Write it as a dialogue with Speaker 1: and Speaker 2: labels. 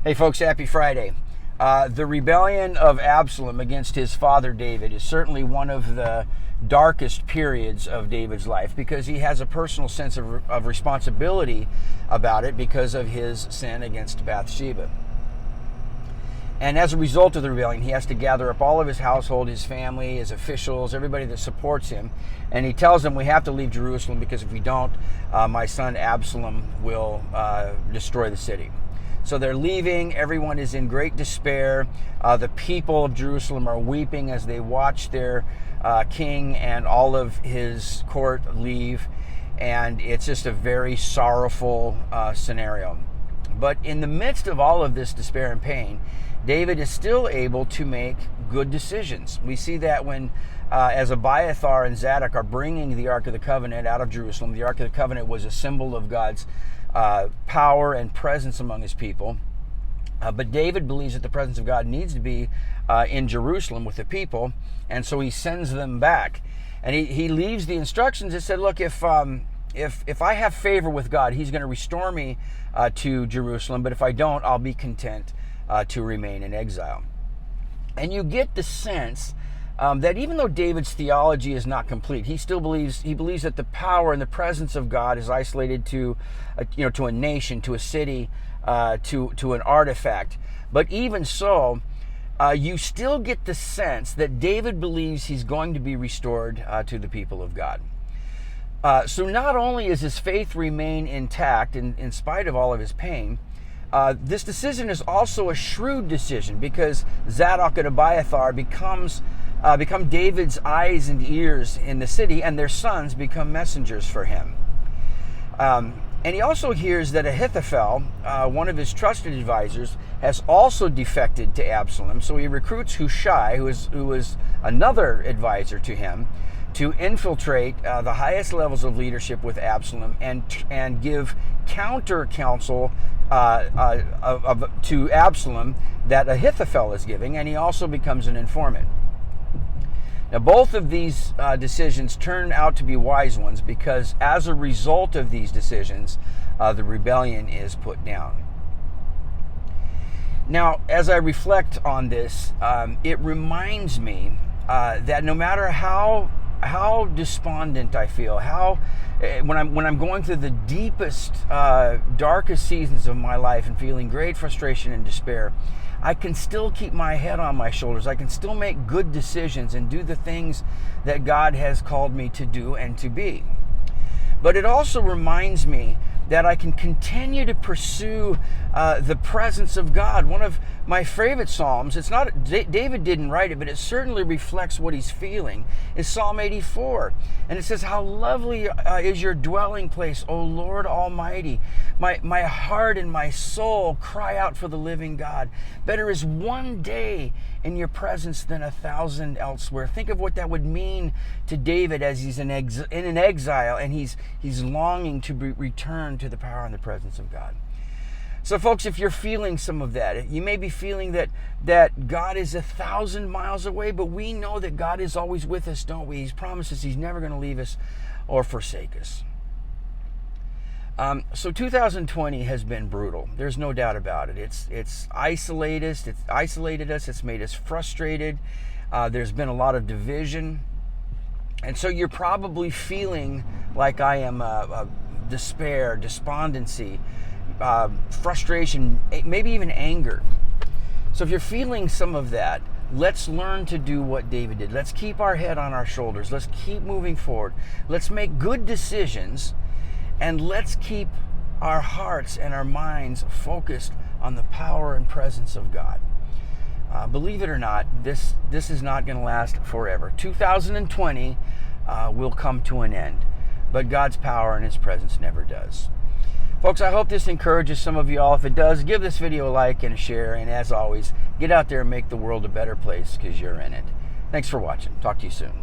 Speaker 1: Hey folks, happy Friday. The rebellion of Absalom against his father David is certainly one of the darkest periods of David's life because he has a personal sense of responsibility about it because of his sin against Bathsheba. And as a result of the rebellion, he has to gather up all of his household, his family, his officials, everybody that supports him. And he tells them, we have to leave Jerusalem because if we don't, my son Absalom will destroy the city. So they're leaving. Everyone is in great despair. The people of Jerusalem are weeping as they watch their king and all of his court leave. And it's just a very sorrowful scenario. But in the midst of all of this despair and pain, David is still able to make good decisions. We see that when, as Abiathar and Zadok are bringing the Ark of the Covenant out of Jerusalem, the Ark of the Covenant was a symbol of God's power and presence among his people. But David believes that the presence of God needs to be in Jerusalem with the people, and so he sends them back. And he leaves the instructions that said, look, if I have favor with God, he's going to restore me to Jerusalem, but if I don't, I'll be content to remain in exile. And you get the sense that even though David's theology is not complete, he still believes that the power and the presence of God is isolated to a nation, to a city, to an artifact. But even so, you still get the sense that David believes he's going to be restored to the people of God. So not only is his faith remain intact in spite of all of his pain, this decision is also a shrewd decision because Zadok and Abiathar become David's eyes and ears in the city, and their sons become messengers for him. And he also hears that Ahithophel, one of his trusted advisors, has also defected to Absalom. So he recruits Hushai, who is another advisor to him, to infiltrate the highest levels of leadership with Absalom and give counter counsel to Absalom that Ahithophel is giving, and he also becomes an informant. Now, both of these decisions turn out to be wise ones because as a result of these decisions, the rebellion is put down. Now, as I reflect on this, it reminds me that no matter how despondent I feel, when I'm going through the deepest, darkest seasons of my life and feeling great frustration and despair, I can still keep my head on my shoulders. I can still make good decisions and do the things that God has called me to do and to be. But it also reminds me that I can continue to pursue the presence of God. One of my favorite Psalms, it's not, David didn't write it, but it certainly reflects what he's feeling, is Psalm 84. And it says, how lovely is your dwelling place, O Lord Almighty. My heart and my soul cry out for the living God. Better is one day in your presence than 1,000 elsewhere. Think of what that would mean to David as he's in an exile and he's longing to return to the power and the presence of God. So folks, if you're feeling some of that, you may be feeling that God is 1,000 miles away, but we know that God is always with us, don't we? He's promised us he's never going to leave us or forsake us. So 2020 has been brutal. There's no doubt about it. It's isolated us. It's made us frustrated. There's been a lot of division. And so you're probably feeling like I am despair, despondency, frustration, maybe even anger. So if you're feeling some of that, let's learn to do what David did. Let's keep our head on our shoulders. Let's keep moving forward. Let's make good decisions, and let's keep our hearts and our minds focused on the power and presence of God. Believe it or not, this is not going to last forever. 2020 will come to an end, but God's power and his presence never does. Folks, I hope this encourages some of you all. If it does, give this video a like and a share. And as always, get out there and make the world a better place because you're in it. Thanks for watching. Talk to you soon.